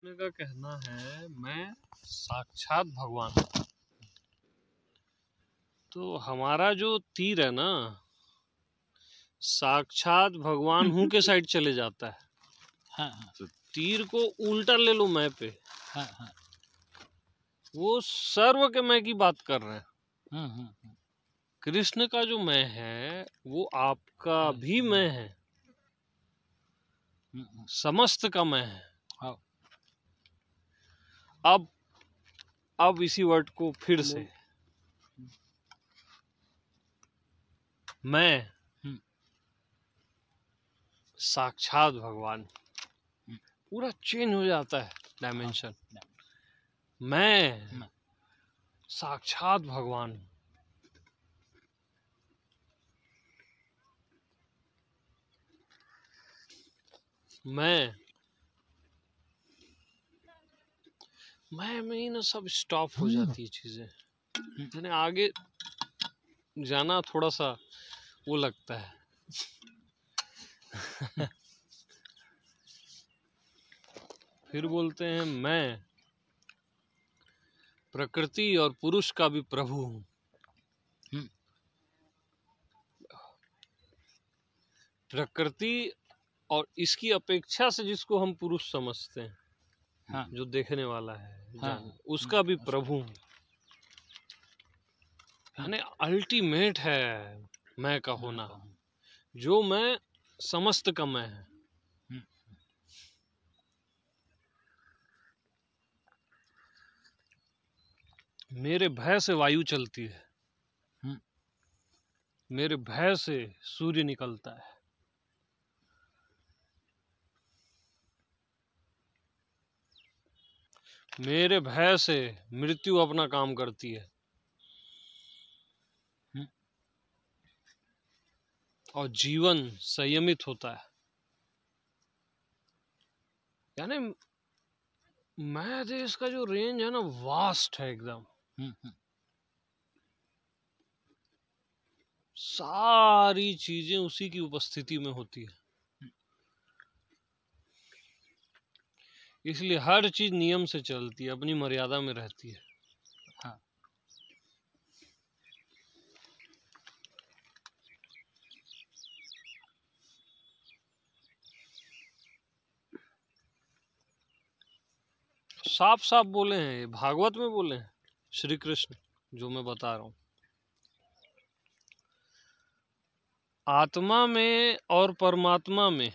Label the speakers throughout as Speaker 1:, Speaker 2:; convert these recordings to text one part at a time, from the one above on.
Speaker 1: का कहना है मैं साक्षात भगवान हूँ। तो हमारा जो तीर है ना, साक्षात भगवान हूँ के साइड चले जाता है।
Speaker 2: हाँ।
Speaker 1: तो तीर को उल्टा ले लो मैं पे।
Speaker 2: हाँ।
Speaker 1: वो सर्व के मैं की बात कर रहे हैं।
Speaker 2: हाँ।
Speaker 1: कृष्ण का जो मैं है वो आपका भी मैं है, समस्त का मैं है।
Speaker 2: हाँ।
Speaker 1: अब इसी वर्ड को फिर से, मैं साक्षात भगवान, पूरा चेंज हो जाता है डायमेंशन। मैं साक्षात भगवान, मैं में ही ना सब स्टॉप हो जाती है चीजें। यानी आगे जाना थोड़ा सा वो लगता है। फिर बोलते हैं मैं प्रकृति और पुरुष का भी प्रभु हूँ। प्रकृति और इसकी अपेक्षा से जिसको हम पुरुष समझते हैं,
Speaker 2: हाँ।
Speaker 1: जो देखने वाला है,
Speaker 2: हाँ।
Speaker 1: उसका भी प्रभु हूँ। यानी अल्टीमेट है मैं का होना, जो मैं समस्त का मैं है। मेरे भय से वायु चलती है, मेरे भय से सूर्य निकलता है, मेरे भय से मृत्यु अपना काम करती है, और जीवन संयमित होता है। यानी मैं देश का जो रेंज है ना, वास्ट है एकदम। सारी चीजें उसी की उपस्थिति में होती है, इसलिए हर चीज नियम से चलती है, अपनी मर्यादा में रहती है।
Speaker 2: हाँ।
Speaker 1: साफ साफ बोले हैं, ये भागवत में बोले हैं श्री कृष्ण, जो मैं बता रहा हूं। आत्मा में और परमात्मा में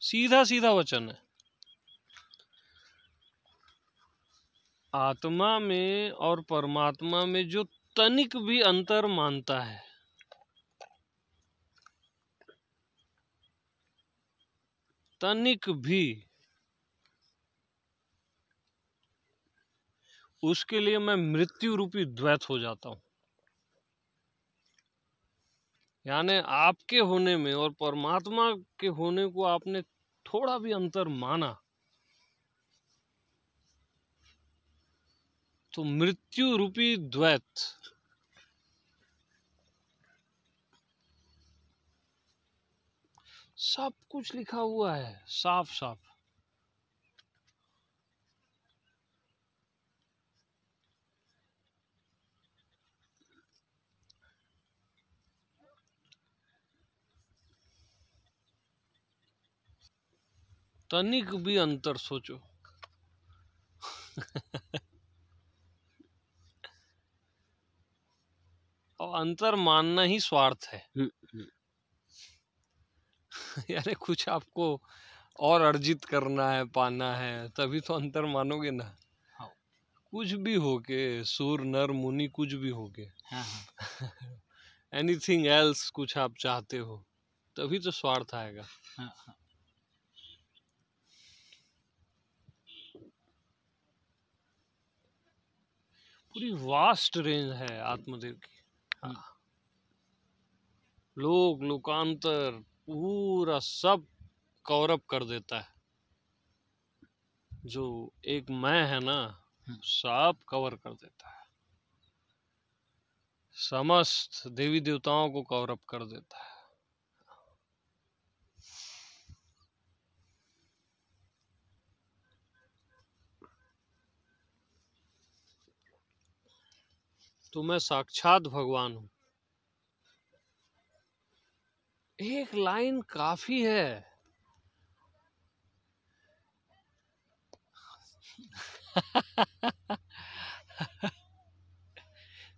Speaker 1: सीधा सीधा वचन है। आत्मा में और परमात्मा में जो तनिक भी अंतर मानता है, तनिक भी, उसके लिए मैं मृत्यु रूपी द्वैत हो जाता हूं। यानी आपके होने में और परमात्मा के होने को आपने थोड़ा भी अंतर माना तो मृत्यु रूपी द्वैत। सब कुछ लिखा हुआ है साफ साफ। तनिक भी अंतर सोचो। और अंतर मानना ही स्वार्थ है। यानी कुछ आपको और अर्जित करना है, पाना है, तभी तो अंतर मानोगे ना।
Speaker 2: हाँ।
Speaker 1: कुछ भी हो के, सूर नर मुनि कुछ भी हो के, एनीथिंग एल्स कुछ आप चाहते हो, तभी तो स्वार्थ आएगा।
Speaker 2: हाँ।
Speaker 1: पूरी वास्ट रेंज है आत्मदेव की। लोक लोकांतर पूरा सब कवर अप कर देता है। जो एक मैं है ना, सब कवर कर देता है, समस्त देवी देवताओं को कवर अप कर देता है। तो मैं साक्षात भगवान हूँ। एक लाइन काफी है।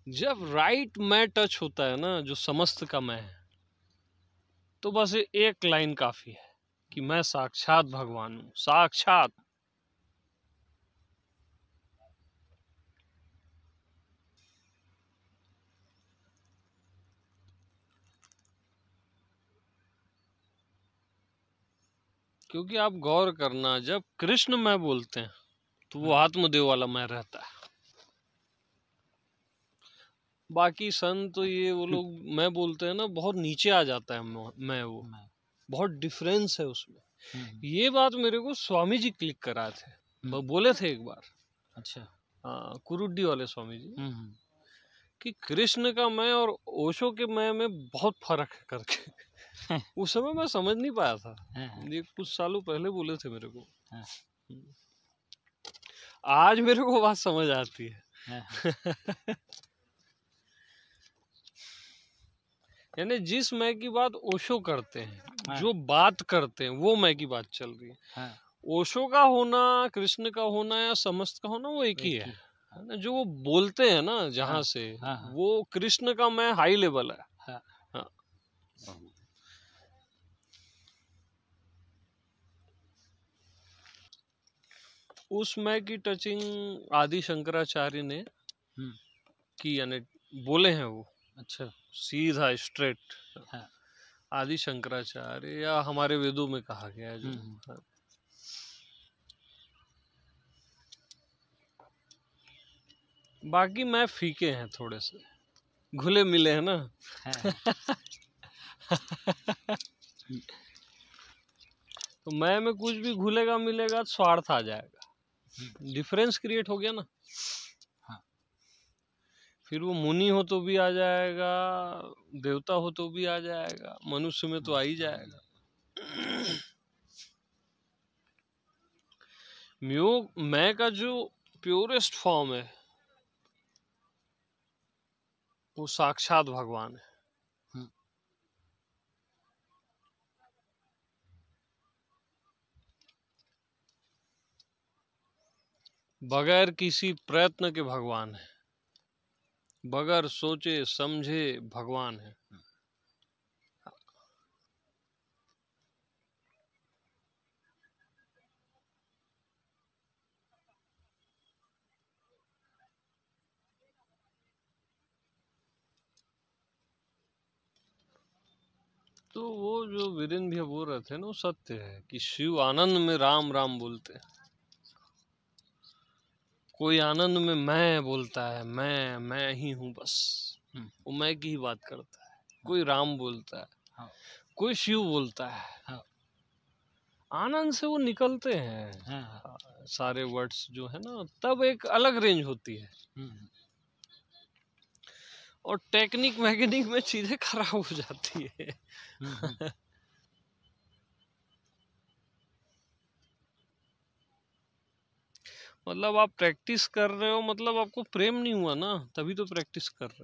Speaker 1: जब राइट मैं टच होता है ना, जो समस्त का मैं है, तो बस एक लाइन काफी है कि मैं साक्षात भगवान हूँ। साक्षात। क्योंकि आप गौर करना, जब कृष्ण मैं बोलते हैं तो वो आत्मदेव वाला मैं रहता है। बाकी संत तो ये वो लोग मैं बोलते हैं ना, बहुत नीचे आ जाता है मैं वो, बहुत डिफरेंस है उसमें। ये बात मेरे को स्वामी जी क्लिक कराए थे, वो बोले थे एक बार।
Speaker 2: अच्छा।
Speaker 1: हाँ, कुरुड्डी वाले स्वामी जी, कि कृष्ण का मैं और ओशो के मैं में बहुत फर्क है करके। उस समय मैं समझ नहीं पाया था, ये कुछ सालों पहले बोले थे मेरे को। आज मेरे को बात समझ आती है। यानी जिस मैं की बात ओशो करते हैं, जो बात करते हैं, वो मैं की बात चल रही है। ओशो का होना, कृष्ण का होना या समस्त का होना वो एक ही है ना। जो वो बोलते हैं ना जहाँ से, वो कृष्ण का मैं हाई लेवल है। हाँ। उस मैं की टचिंग आदि शंकराचार्य ने की, यानी बोले हैं वो। अच्छा, सीधा स्ट्रेट। आदि शंकराचार्य या हमारे वेदों में कहा गया है जो। बाकी मैं फीके हैं थोड़े से, घुले मिले हैं ना। तो मैं में कुछ भी घुलेगा मिलेगा तो स्वार्थ आ जाएगा, डिफरेंस क्रिएट हो गया ना। फिर वो मुनि हो तो भी आ जाएगा, देवता हो तो भी आ जाएगा, मनुष्य में तो आ ही जाएगा। मैं का जो प्योरेस्ट फॉर्म है वो साक्षात भगवान है। बगैर किसी प्रयत्न के भगवान है, बगैर सोचे समझे भगवान है। तो वो जो वीरेंद्र भैया बोल रहे थे ना, वो सत्य है कि शिव आनंद में राम राम बोलते हैं। कोई आनंद में मैं बोलता है, मैं ही हूँ बस, वो मैं की ही बात करता है। कोई राम बोलता है, कोई शिव बोलता है। आनंद से वो निकलते हैं सारे वर्ड्स जो है ना, तब एक अलग रेंज होती है। और टेक्निक मैकेनिक में चीजें खराब हो जाती है। मतलब आप प्रैक्टिस कर रहे हो, मतलब आपको प्रेम नहीं हुआ ना, तभी तो प्रैक्टिस कर रहे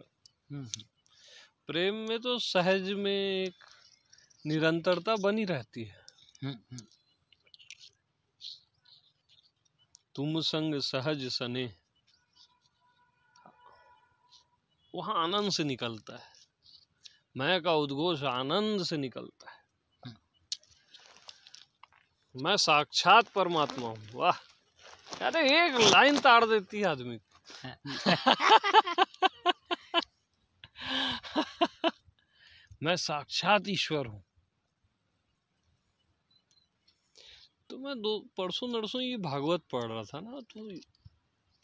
Speaker 1: हो। प्रेम में तो सहज में एक निरंतरता बनी रहती है। तुम संग सहज सने, वहां आनंद से निकलता है। मैं का उद्घोष आनंद से निकलता है। मैं साक्षात परमात्मा हूँ। वाह, अरे एक लाइन ताड़ देती है आदमी को। मैं साक्षात ईश्वर हूँ। तो मैं परसों नरसों ये भागवत पढ़ रहा था ना, तो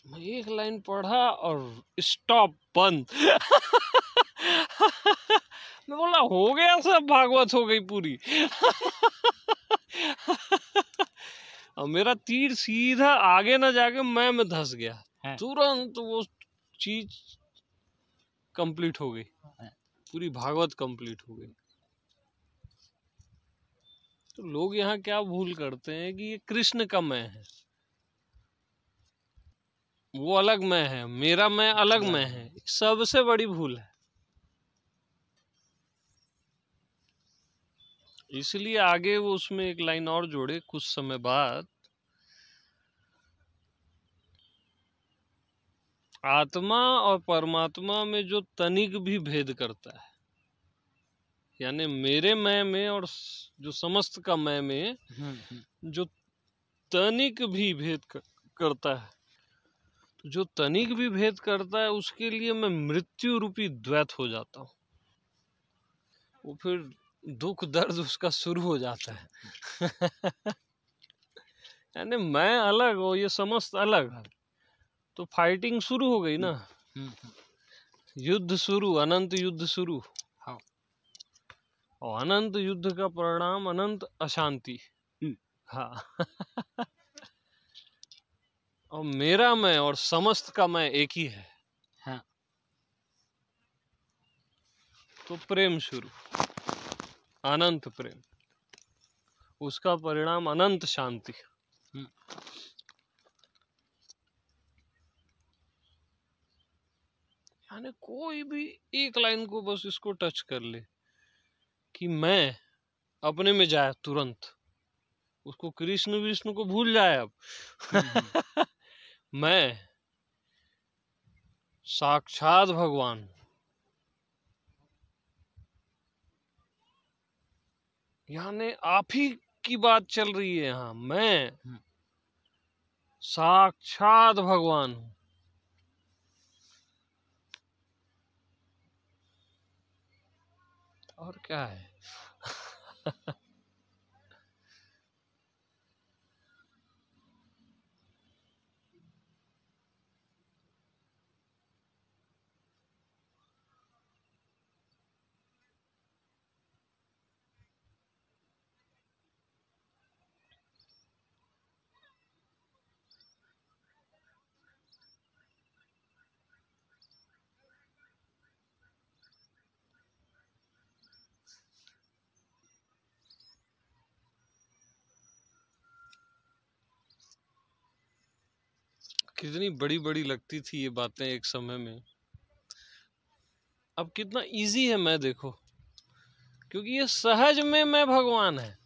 Speaker 1: मैं एक लाइन पढ़ा और स्टॉप, बंद। मैं बोला हो गया सब, भागवत हो गई पूरी। और मेरा तीर सीधा आगे ना जाके मैं में धंस गया, तुरंत वो चीज कंप्लीट हो गई, पूरी भागवत कंप्लीट हो गई। तो लोग यहाँ क्या भूल करते हैं कि ये कृष्ण का मैं है। वो अलग मैं है, मेरा मैं अलग मैं है, सबसे बड़ी भूल है। इसलिए आगे वो उसमें एक लाइन और जोड़े कुछ समय बाद, आत्मा और परमात्मा में जो तनिक भी भेद करता है, यानी मेरे मैं में और जो समस्त का मैं में जो तनिक भी भेद करता है, तो जो तनिक भी भेद करता है उसके लिए मैं मृत्यु रूपी द्वैत हो जाता हूँ। वो फिर दुख दर्द उसका शुरू हो जाता है। यानी मैं अलग और ये समस्त अलग, तो फाइटिंग शुरू हो गई ना, युद्ध शुरू, अनंत युद्ध शुरू।
Speaker 2: हाँ।
Speaker 1: और अनंत युद्ध का परिणाम अनंत अशांति। हाँ। और मेरा मैं और समस्त का मैं एक ही है।
Speaker 2: हाँ।
Speaker 1: तो प्रेम शुरू, अनंत प्रेम, उसका परिणाम अनंत शांति। यानी कोई भी एक लाइन को बस इसको टच कर ले कि मैं अपने में जाए तुरंत, उसको कृष्ण विष्णु को भूल जाए अब। मैं साक्षात भगवान, यानी आप ही की बात चल रही है यहाँ। मैं साक्षात भगवान हूं। और क्या है? कितनी बड़ी बड़ी लगती थी ये बातें एक समय में, अब कितना इजी है मैं देखो, क्योंकि ये सहज में मैं भगवान है।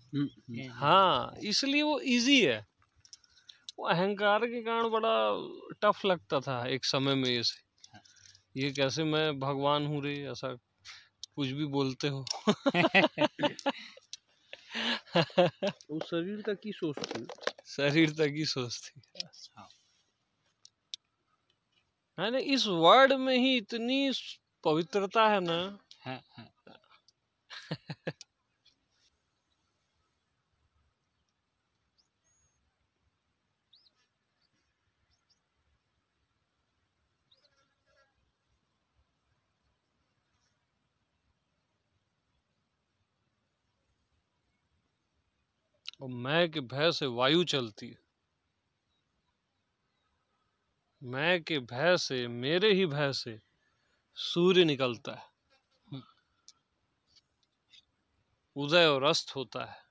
Speaker 1: हाँ, इसलिए वो इजी है। वो अहंकार के कारण बड़ा टफ लगता था एक समय में। ये कैसे मैं भगवान हूँ रे, ऐसा कुछ भी बोलते हो।
Speaker 2: वो शरीर तक की सोच थी,
Speaker 1: शरीर तक की सोच थी। है ना, इस वर्ड में ही इतनी पवित्रता है ना। और मैं के भय से वायु चलती है, मैं के भय से, मेरे ही भय से सूर्य निकलता है, उदय और अस्त होता है।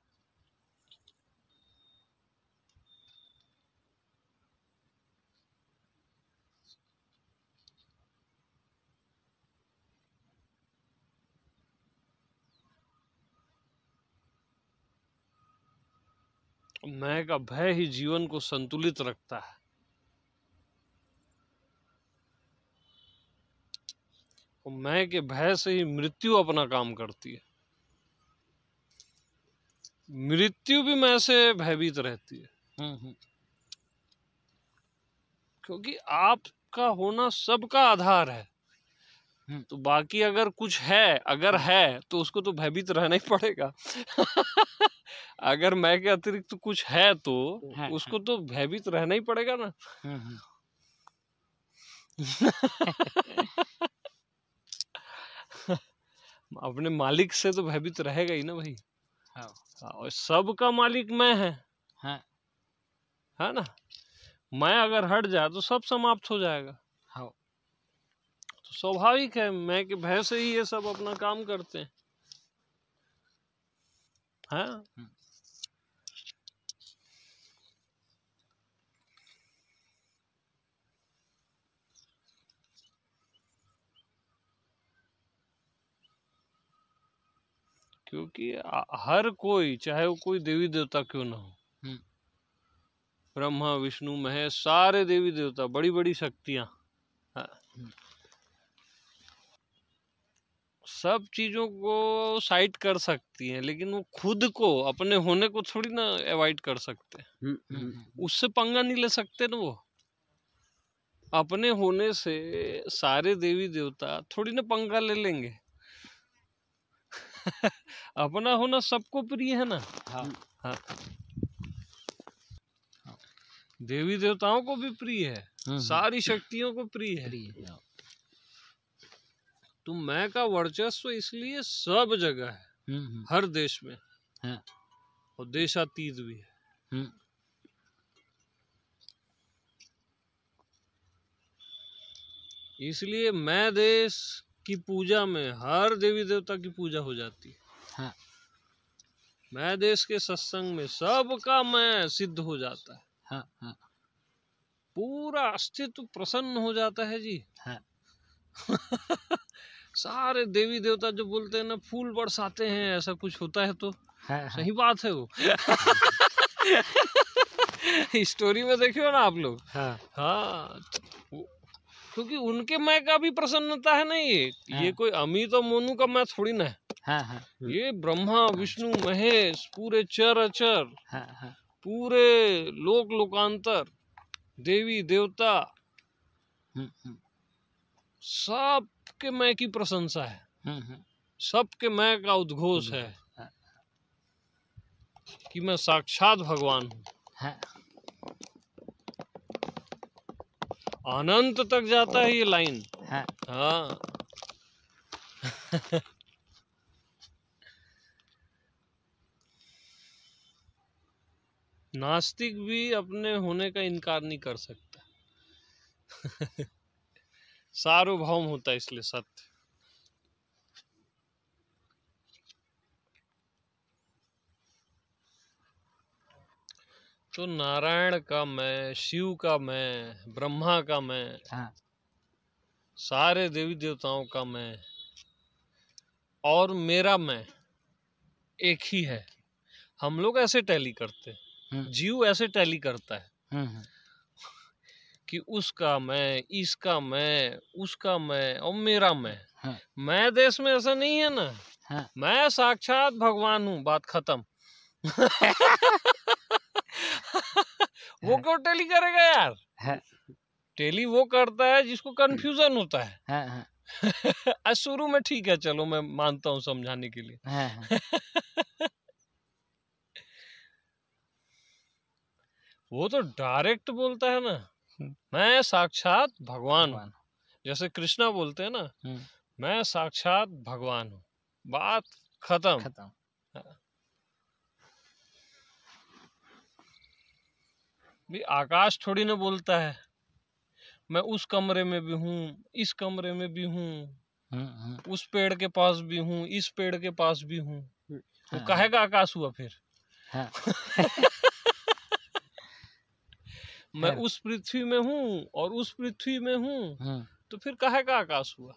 Speaker 1: मैं का भय ही जीवन को संतुलित रखता है। और मैं के भय से ही मृत्यु अपना काम करती है। मृत्यु भी मैं से भयभीत रहती है। क्योंकि आपका होना सबका आधार है। तो बाकी अगर कुछ है, अगर है तो उसको तो भयभीत रहना ही पड़ेगा। अगर मैं के अतिरिक्त तो कुछ है तो उसको तो भयभीत रहना ही पड़ेगा ना। अपने मालिक से तो भयभीत रहेगा ही ना भाई। और सबका मालिक मैं है ना। मैं अगर हट जाए तो सब समाप्त हो जाएगा। तो स्वाभाविक है, मैं के भय से ही ये सब अपना काम करते हैं। हाँ? क्योंकि हर कोई, चाहे वो कोई देवी देवता क्यों ना हो, ब्रह्मा विष्णु महेश, सारे देवी देवता, बड़ी बड़ी शक्तियां, सब चीजों को साइड कर सकती हैं, लेकिन वो खुद को, अपने होने को थोड़ी ना अवॉइड कर सकते। उससे पंगा नहीं ले सकते ना वो। अपने होने से सारे देवी देवता थोड़ी ना पंगा ले लेंगे। अपना होना सबको प्रिय है ना। हाँ। देवी देवताओं को भी प्रिय है, सारी शक्तियों को प्रिय है। तो मैं का वर्चस्व इसलिए सब जगह है, हर देश में, और देशातीत भी है। इसलिए मैं देश की पूजा में हर देवी देवता की पूजा हो जाती है। मैं देश के सत्संग में सबका मैं सिद्ध हो जाता है। पूरा अस्तित्व प्रसन्न हो जाता है जी। सारे देवी देवता जो बोलते हैं ना, फूल बरसाते हैं, ऐसा कुछ होता है तो सही बात है वो। स्टोरी में देखियो ना आप लोग। हाँ, क्योंकि उनके मैं का भी प्रसन्नता है ना। ये कोई अमित और मोनू का मैं थोड़ी ना है। ये ब्रह्मा विष्णु महेश, पूरे चर अचर, पूरे लोक लोकांतर, देवी देवता, सब के मैं की प्रशंसा है। सबके मैं का उद्घोष है कि मैं साक्षात भगवान हूँ। अनंत तक जाता है ये लाइन। हाँ। नास्तिक भी अपने होने का इनकार नहीं कर सकता। सार्वभौम होता है इसलिए सत्य। तो नारायण का मैं, शिव का मैं, ब्रह्मा का मैं, सारे देवी देवताओं का मैं, और मेरा मैं एक ही है। हम लोग ऐसे टैली करते हैं, जीव ऐसे टैली करता है कि उसका मैं, इसका मैं, उसका मैं और मेरा मैं। मैं देश में ऐसा नहीं है ना। मैं साक्षात भगवान हूँ, बात खत्म। वो क्यों टैली करेगा यार? टैली वो करता है जिसको कंफ्यूजन होता है। शुरू में ठीक है, चलो मैं मानता हूँ समझाने के लिए। वो तो डायरेक्ट बोलता है ना, मैं साक्षात भगवान हूँ। जैसे कृष्णा बोलते हैं ना, मैं साक्षात भगवान हूँ, बात खत्म। भी आकाश थोड़ी ना बोलता है मैं उस कमरे में भी हूँ, इस कमरे में भी हूँ, उस पेड़ के पास भी हूँ, इस पेड़ के पास भी हूँ। तो कहेगा आकाश हुआ फिर। मैं उस पृथ्वी में हूँ और उस पृथ्वी में हूँ, तो फिर कहेगा आकाश हुआ।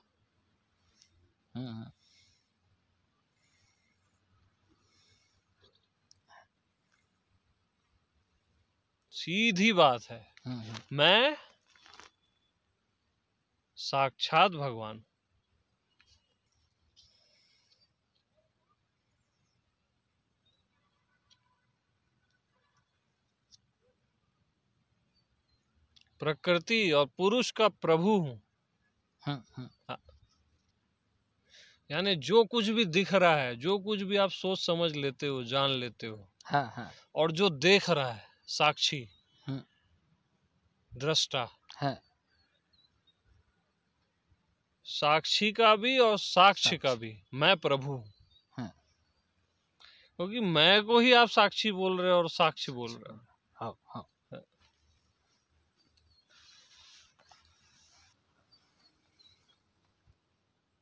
Speaker 1: सीधी बात है। मैं साक्षात भगवान। प्रकृति और पुरुष का प्रभु हूँ। यानी जो कुछ भी दिख रहा है, जो कुछ भी आप सोच समझ लेते हो, जान लेते हो, और जो देख रहा है, साक्षी, दृष्टा, साक्षी का भी और साक्ष्य का भी मैं प्रभु हूँ। क्योंकि मैं को ही आप साक्षी बोल रहे हो और साक्षी बोल रहे हो।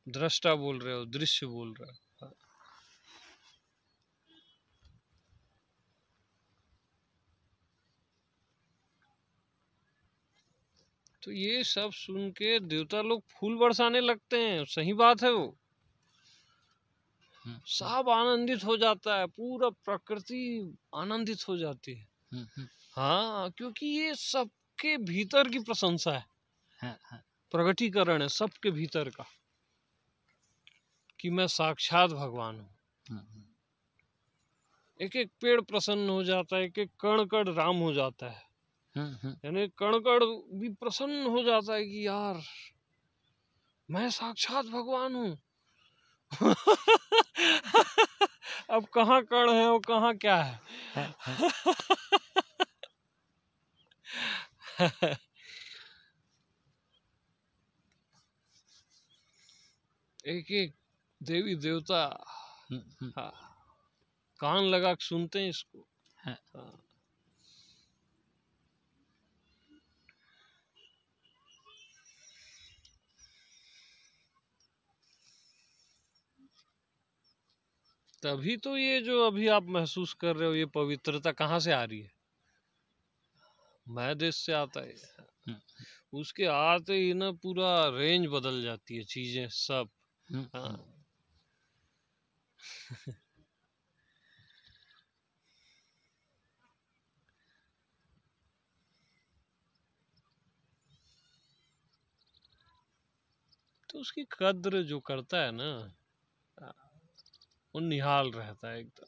Speaker 1: दृष्टा बोल रहे हो, दृश्य बोल रहे हो। तो ये सब सुन के देवता लोग फूल बरसाने लगते हैं। सही बात है वो। सब आनंदित हो जाता है, पूरा प्रकृति आनंदित हो जाती है। हाँ, क्योंकि ये सबके भीतर की प्रशंसा है, प्रगटीकरण है सबके भीतर का, कि मैं साक्षात भगवान हूँ। एक एक पेड़ प्रसन्न हो जाता है, एक एक कण कण राम हो जाता है, यानी कण कण भी प्रसन्न हो जाता है कि यार मैं साक्षात भगवान हूँ। अब कहाँ कण है और कहाँ क्या है। एक एक देवी देवता हाँ, कान लगा के सुनते हैं इसको। हाँ। तभी तो ये जो अभी आप महसूस कर रहे हो, ये पवित्रता कहाँ से आ रही है? मैं देश से आता है। उसके आते ही ना पूरा रेंज बदल जाती है, चीजें सब। हाँ। तो उसकी कद्र जो करता है ना, वो निहाल रहता है एकदम।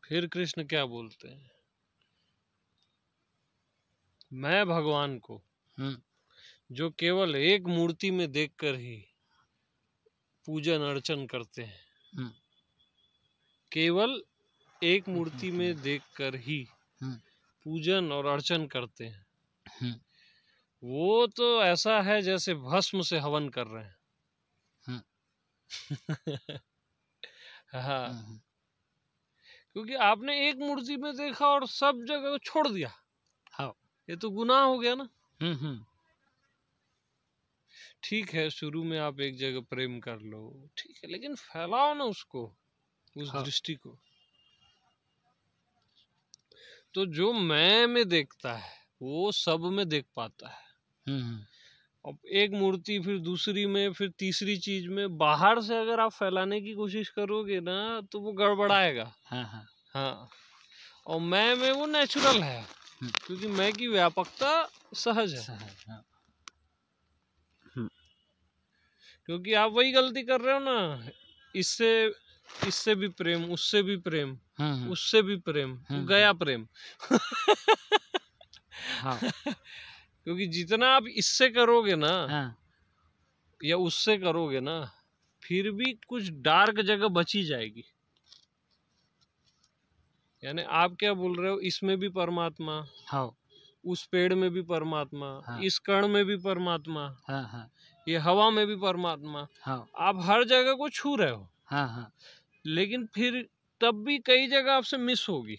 Speaker 1: फिर कृष्ण क्या बोलते हैं? मैं भगवान को जो केवल एक मूर्ति में देखकर ही पूजन अर्चन करते हैं, केवल एक मूर्ति में देखकर ही पूजन और अर्चन करते हैं, वो तो ऐसा है जैसे भस्म से हवन कर रहे हैं। हाँ, क्योंकि आपने एक मूर्ति में देखा और सब जगह छोड़ दिया। हाँ, ये तो गुनाह हो गया ना। ठीक है, शुरू में आप एक जगह प्रेम कर लो, ठीक है, लेकिन फैलाओ ना उसको, उस दृष्टि को। तो जो मैं में देखता है वो सब में देख पाता है। अब एक मूर्ति, फिर दूसरी में, फिर तीसरी चीज में, बाहर से अगर आप फैलाने की कोशिश करोगे ना तो वो गड़बड़ाएगा। हाँ, और मैं में वो नेचुरल है, क्योंकि मैं की व्यापकता सहज है। क्योंकि आप वही गलती कर रहे हो ना, इससे भी प्रेम, उससे भी प्रेम, उससे भी प्रेम, गया प्रेम। हाँ। क्योंकि जितना आप इससे करोगे ना, या उससे करोगे ना, फिर भी कुछ डार्क जगह बची जाएगी। यानी आप क्या बोल रहे हो, इसमें भी परमात्मा, उस पेड़ में भी परमात्मा, इस कण में भी परमात्मा, ये हवा में भी परमात्मा। आप हर जगह को छू रहे हो। लेकिन फिर तब भी कई जगह आपसे मिस होगी।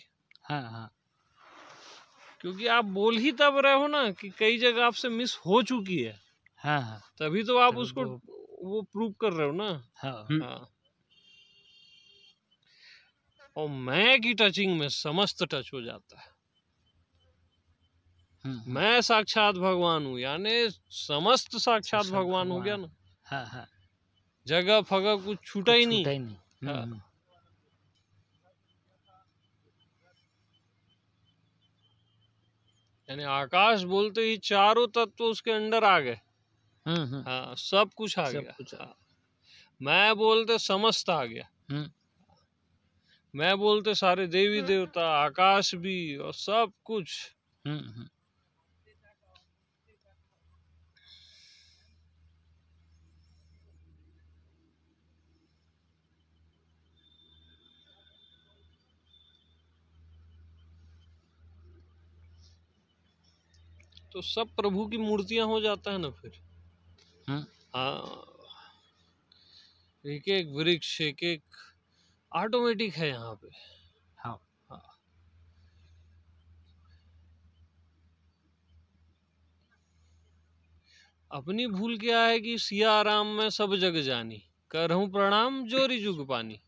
Speaker 1: क्योंकि आप बोल ही तब रहे हो ना कि कई जगह आपसे मिस हो चुकी है। तभी तो आप उसको वो प्रूव कर रहे हो ना। हाँ। और मैं की टचिंग में समस्त टच हो जाता है। मैं साक्षात भगवान हूँ, यानी समस्त साक्षात भगवान हो गया ना। जगह फगह कुछ छूटा ही नहीं। हाँ। यानी आकाश बोलते ही चारों तत्व उसके अंदर आ गए। हाँ, सब कुछ आ गया। हाँ। मैं बोलते समस्त आ गया। मैं बोलते सारे देवी देवता, आकाश भी, और सब कुछ। तो सब प्रभु की मूर्तियां हो जाता है ना फिर।
Speaker 3: हम्म,
Speaker 1: हाँ, एक एक वृक्ष, एक एक ऑटोमेटिक है यहाँ पे।
Speaker 3: हाँ
Speaker 1: हाँ, अपनी भूल क्या है कि सिया राम में सब जग जानी, करहूं प्रणाम जोरी जुग पानी।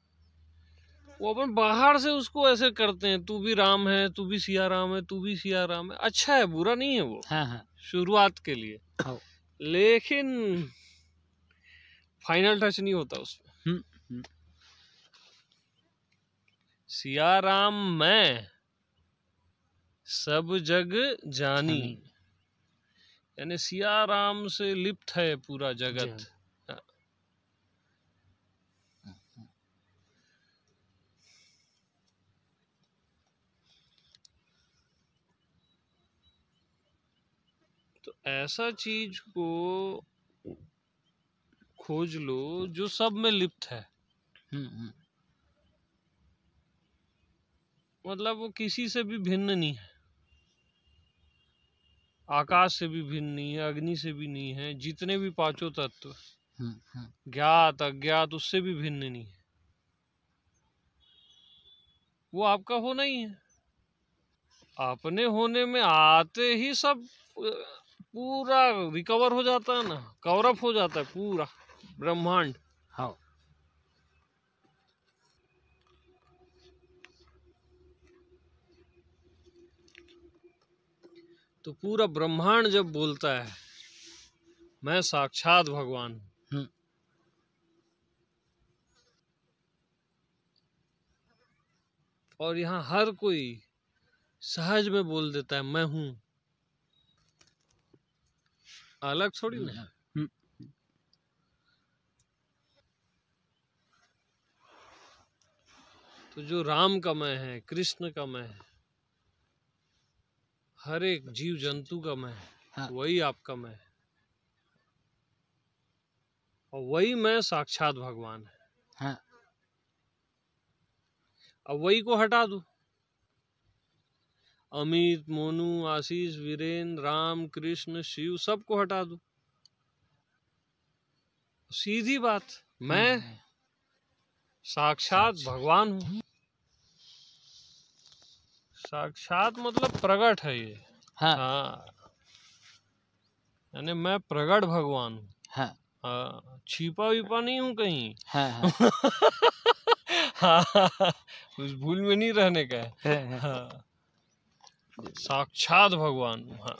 Speaker 1: वो अपन बाहर से उसको ऐसे करते हैं, तू भी राम है, तू भी सिया राम है, तू भी सिया राम है। अच्छा है, बुरा नहीं है वो,
Speaker 3: हाँ हाँ
Speaker 1: शुरुआत के लिए,
Speaker 3: हाँ।
Speaker 1: लेकिन फाइनल टच नहीं होता उसमें।
Speaker 3: हम्म,
Speaker 1: सिया राम मैं सब जग जानी, यानी सिया राम से लिप्त है पूरा जगत। हाँ। तो ऐसा चीज को खोज लो जो सब में लिप्त है, मतलब वो किसी से भी भिन्न नहीं है, आकाश से भी भिन्न नहीं है, अग्नि से भी नहीं है, जितने भी पांचों तत्व ज्ञात अज्ञात उससे भी भिन्न नहीं है, वो आपका होना ही है। अपने होने में आते ही सब पूरा रिकवर हो जाता है ना, कवर अप हो जाता है पूरा ब्रह्मांड।
Speaker 3: हाँ
Speaker 1: तो पूरा ब्रह्मांड जब बोलता है मैं साक्षात भगवान हूं, और यहाँ हर कोई सहज में बोल देता है मैं हूं, अलग थोड़ी ना। तो जो राम का मैं है, कृष्ण का मैं है, हर एक जीव जंतु का मैं है,
Speaker 3: हाँ।
Speaker 1: वही आपका मैं है, और वही मैं साक्षात भगवान है।
Speaker 3: हाँ।
Speaker 1: अब वही को हटा दो, अमित, मोनू, आशीष, वीरेंद्र, राम, कृष्ण, शिव सबको हटा दो, सीधी बात, मैं साक्षात भगवान हूँ। साक्षात मतलब प्रकट है ये। हाँ, यानी मैं प्रकट भगवान हूँ। हाँ, छिपा विपा नहीं हूँ कहीं। हाँ, उस भूल में नहीं रहने का है। हाँ, साक्षात भगवान हूँ। हाँ,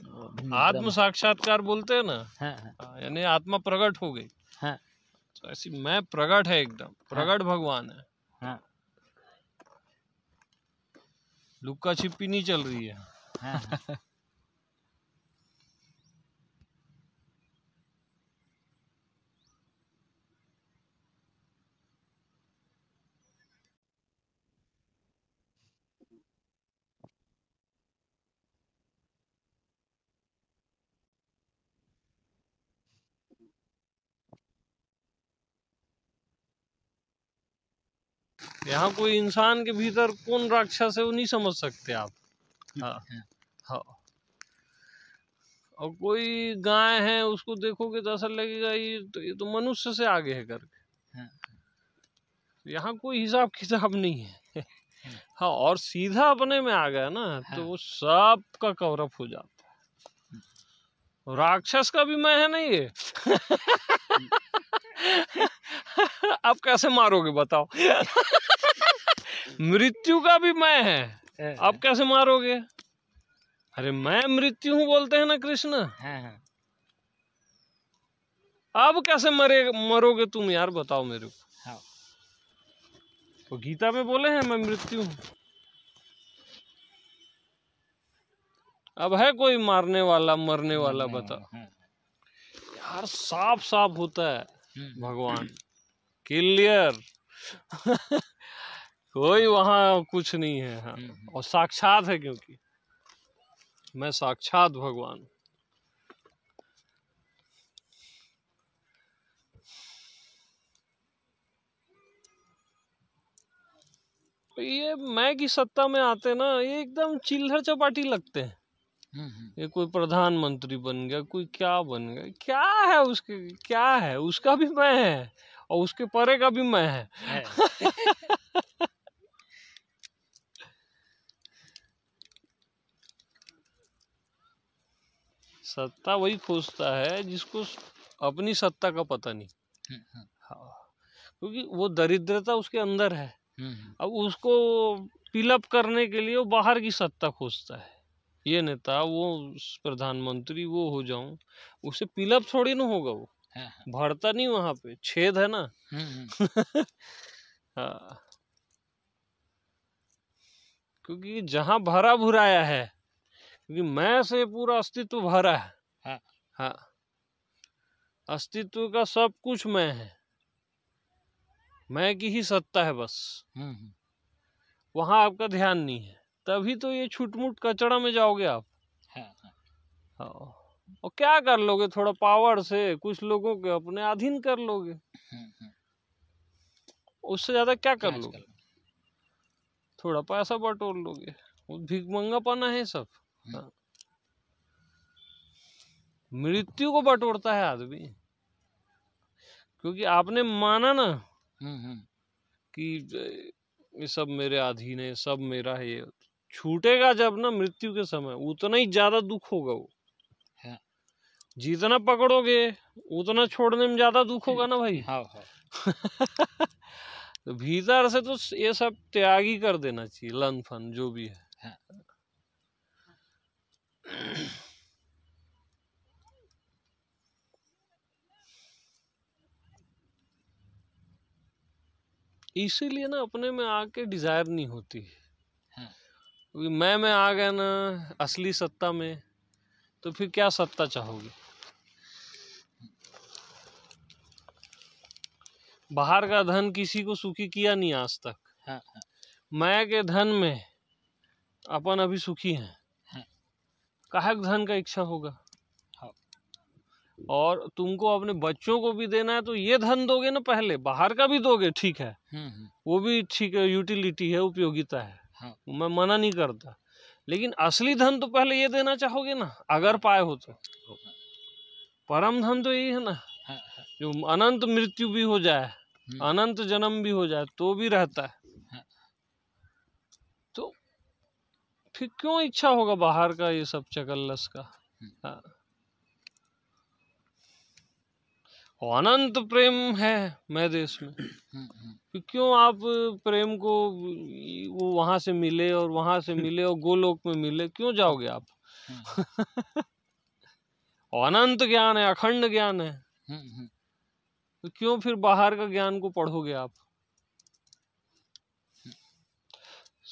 Speaker 1: आत्म साक्षात्कार बोलते हैं ना। हाँ, यानी आत्मा प्रकट हो गई। तो ऐसी मैं प्रकट है, एकदम प्रकट भगवान है। लुक्का छिपी नहीं चल रही है। यहाँ कोई इंसान के भीतर कौन राक्षस है वो नहीं समझ सकते आप। हाँ हाँ, और कोई गाय है उसको देखोगे तो ऐसा लगेगा ये तो मनुष्य से आगे है करके। यहाँ कोई हिसाब किताब नहीं है। हाँ, और सीधा अपने में आ गया ना तो वो सब का कवर अप हो जाता है। राक्षस का भी मैं है नहीं ये। आप कैसे मारोगे बताओ। मृत्यु का भी मैं है, आप कैसे मारोगे। अरे मैं मृत्यु हूँ बोलते हैं ना कृष्ण। अब कैसे मरोगे तुम यार, बताओ मेरे को। तो गीता में बोले हैं मैं मृत्यु हूँ। अब है कोई मारने वाला मरने वाला, बताओ यार। साफ साफ होता है भगवान, क्लियर। कोई वहां कुछ नहीं है। हाँ, और साक्षात है, क्योंकि मैं साक्षात भगवान। ये मैं की सत्ता में आते ना, ये एकदम चिल्हर चपाटी लगते हैं। ये कोई प्रधानमंत्री बन गया, कोई क्या बन गया, क्या है उसके, क्या है उसका भी मैं है और उसके परे का भी मैं है। सत्ता वही खोजता है जिसको अपनी सत्ता का पता नहीं। हाँ, क्योंकि वो दरिद्रता उसके अंदर है। अब उसको फिलअप करने के लिए वो बाहर की सत्ता खोजता है। ये नेता, वो प्रधानमंत्री, वो हो जाऊं, उसे फिलअप थोड़ी ना होगा, वो भरता नहीं, वहां पे छेद है ना। हाँ, क्योंकि जहां भरा भुराया है, क्योंकि मैं से पूरा अस्तित्व भरा है। हाँ, अस्तित्व का सब कुछ मैं है, मैं की ही सत्ता है बस। वहां आपका ध्यान नहीं है, तभी तो ये छुटमुट कचड़ा में जाओगे आप। हाँ, और क्या कर लोगे, थोड़ा पावर से कुछ लोगों के अपने अधीन कर लोगे, उससे ज्यादा क्या कर लोगे, थोड़ा पैसा बटोर लोगे, वो भिखमंगापना है सब। हाँ। मृत्यु को बटोरता है आदमी, क्योंकि आपने माना ना कि ये सब मेरे अधीन है, सब मेरा है। ये छूटेगा जब ना मृत्यु के समय, उतना ही ज्यादा दुख होगा वो। जितना पकड़ोगे उतना छोड़ने में ज्यादा दुख होगा ना भाई। तो भीतर से तो ये सब त्याग ही कर देना चाहिए, लन फन जो भी है। इसीलिए ना अपने में आके डिजायर नहीं होती, क्योंकि मैं में आ गया ना असली सत्ता में, तो फिर क्या सत्ता चाहोगे। बाहर का धन किसी को सुखी किया नहीं आज तक। मैं के धन में अपन अभी सुखी हैं। काहे धन का इच्छा होगा। और तुमको अपने बच्चों को भी देना है तो ये धन दोगे ना, पहले बाहर का भी दोगे, ठीक है, वो भी ठीक है, यूटिलिटी है, उपयोगिता है, मैं मना नहीं करता, लेकिन असली धन तो पहले ये देना चाहोगे ना, अगर पाए हो तो। परम धन तो यही है ना, जो अनंत मृत्यु भी हो जाए, अनंत जन्म भी हो जाए तो भी रहता है। तो फिर क्यों इच्छा होगा बाहर का ये सब चकल्लस का। हाँ, अनंत प्रेम है मैं देश में, क्यों आप प्रेम को वो वहां से मिले और वहां से मिले और गोलोक में मिले, क्यों जाओगे आप। अनंत ज्ञान है, अखंड ज्ञान है, तो क्यों फिर बाहर का ज्ञान को पढ़ोगे आप।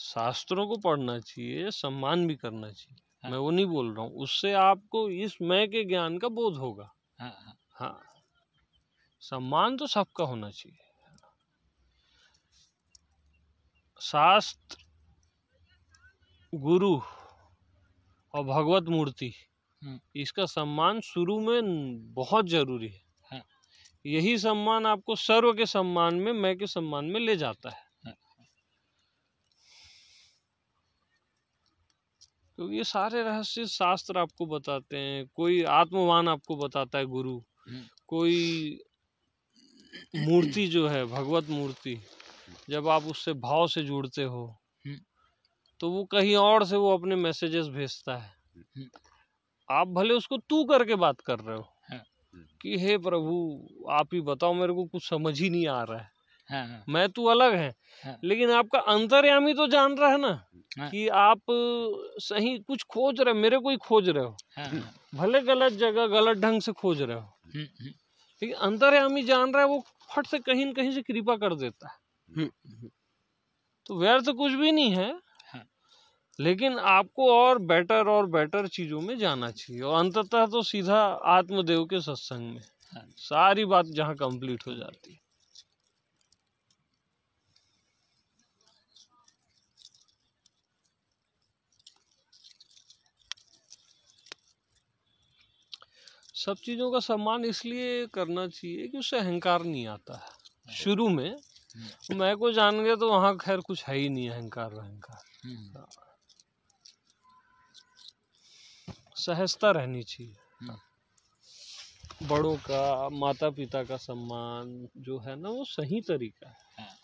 Speaker 1: शास्त्रों को पढ़ना चाहिए, सम्मान भी करना चाहिए, मैं वो नहीं बोल रहा हूँ, उससे आपको इस मैं के ज्ञान का बोध होगा। हाँ, सम्मान तो सबका होना चाहिए। शास्त्र, गुरु और भगवत मूर्ति, इसका सम्मान शुरू में बहुत जरूरी है। यही सम्मान आपको सर्व के सम्मान में, मैं के सम्मान में ले जाता है। क्योंकि ये सारे रहस्य शास्त्र आपको बताते हैं। कोई आत्मवान आपको बताता है गुरु, कोई मूर्ति जो है भगवत मूर्ति, जब आप उससे भाव से जुड़ते हो तो वो कहीं और से वो अपने मैसेजेस भेजता है। आप भले उसको तू करके बात कर रहे हो कि हे प्रभु आप ही बताओ, मेरे को कुछ समझ ही नहीं आ रहा है, मैं तू अलग है, लेकिन आपका अंतर्यामी तो जान रहा है ना कि आप सही कुछ खोज रहे हो, मेरे को ही खोज रहे हो, भले गलत जगह गलत ढंग से खोज रहे हो, लेकिन अंतर्यामी जान रहा है, वो फट से कहीं न कहीं से कृपा कर देता है। तो व्यर्थ कुछ भी नहीं है, लेकिन आपको और बेटर चीजों में जाना चाहिए, और अंततः तो सीधा आत्मदेव के सत्संग में सारी बात जहां कंप्लीट हो जाती है। सब चीजों का सम्मान इसलिए करना चाहिए कि उससे अहंकार नहीं आता है। शुरू में मैं को जान गया तो वहां खैर कुछ है ही नहीं अहंकार। सहजता रहनी चाहिए।
Speaker 3: हम्म।
Speaker 1: बड़ों का, माता पिता का सम्मान जो है ना, वो सही तरीका है।
Speaker 3: हाँ।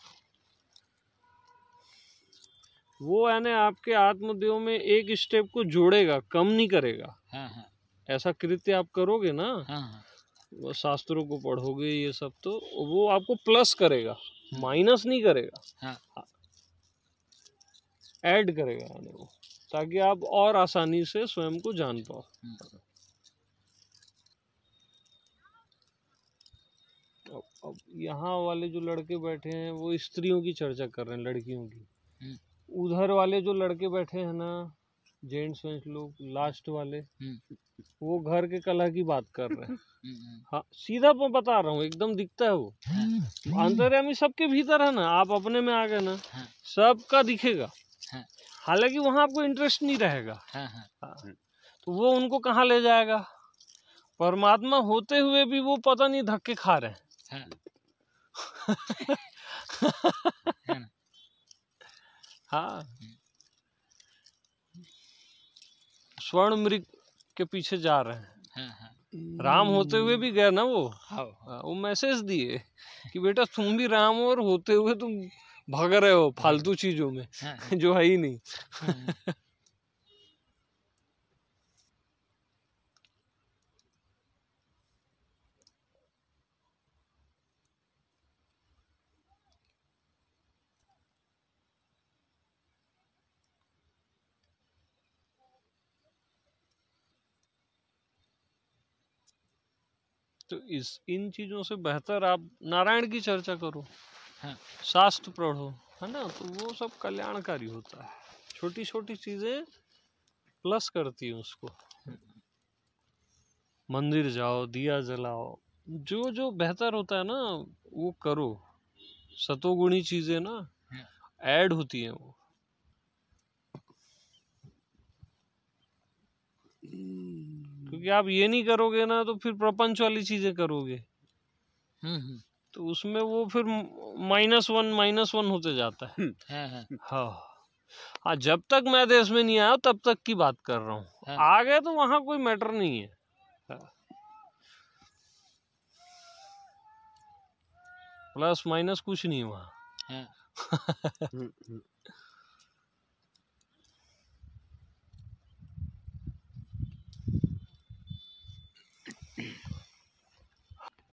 Speaker 1: वो यानी आपके आत्मदेव में एक स्टेप को जोड़ेगा, कम नहीं करेगा।
Speaker 3: हाँ हाँ
Speaker 1: ऐसा कृत्य आप करोगे ना,
Speaker 3: हाँ हाँ
Speaker 1: वो शास्त्रों को पढ़ोगे ये सब, तो वो आपको प्लस करेगा, माइनस नहीं करेगा।
Speaker 3: हाँ।
Speaker 1: ऐड करेगा यानी वो, ताकि आप और आसानी से स्वयं को जान पाओ। अब यहाँ वाले जो लड़के बैठे हैं वो स्त्रियों की चर्चा कर रहे हैं, लड़कियों की। उधर वाले जो लड़के बैठे हैं ना, जेंट्स लोग, लास्ट वाले, वो घर के कलह की बात कर रहे हैं। हाँ, सीधा मैं बता रहा हूँ, एकदम दिखता है वो। अंतर्यामी सबके भीतर है ना, आप अपने में आ गए ना, सबका दिखेगा। हालांकि वहां आपको इंटरेस्ट नहीं रहेगा। तो वो उनको कहाँ ले जाएगा? परमात्मा होते हुए भी वो पता नहीं धक्के खा रहे हैं। हाँ, स्वर्ण मृग के पीछे जा रहे हैं। राम होते हुए भी गए ना वो मैसेज दिए कि बेटा तुम भी राम हो, और होते हुए तुम भाग रहे हो फालतू चीजों में जो है ही नहीं। तो इन चीजों से बेहतर आप नारायण की चर्चा करो, शास्त्र पढ़ो, है ना, तो वो सब कल्याणकारी होता है। छोटी छोटी चीजें प्लस करती हैं उसको। मंदिर जाओ, दिया जलाओ, जो जो बेहतर होता है ना वो करो। सतोगुणी चीजें ना ऐड होती हैं वो। क्योंकि आप ये नहीं करोगे ना तो फिर प्रपंच वाली चीजें करोगे, तो उसमें वो फिर -1 होते जाता है। हाँ हाँ, जब तक मैं देश में नहीं आया तब तक की बात कर रहा हूँ। आ गए तो वहां कोई मैटर नहीं है। प्लस माइनस कुछ नहीं वहां।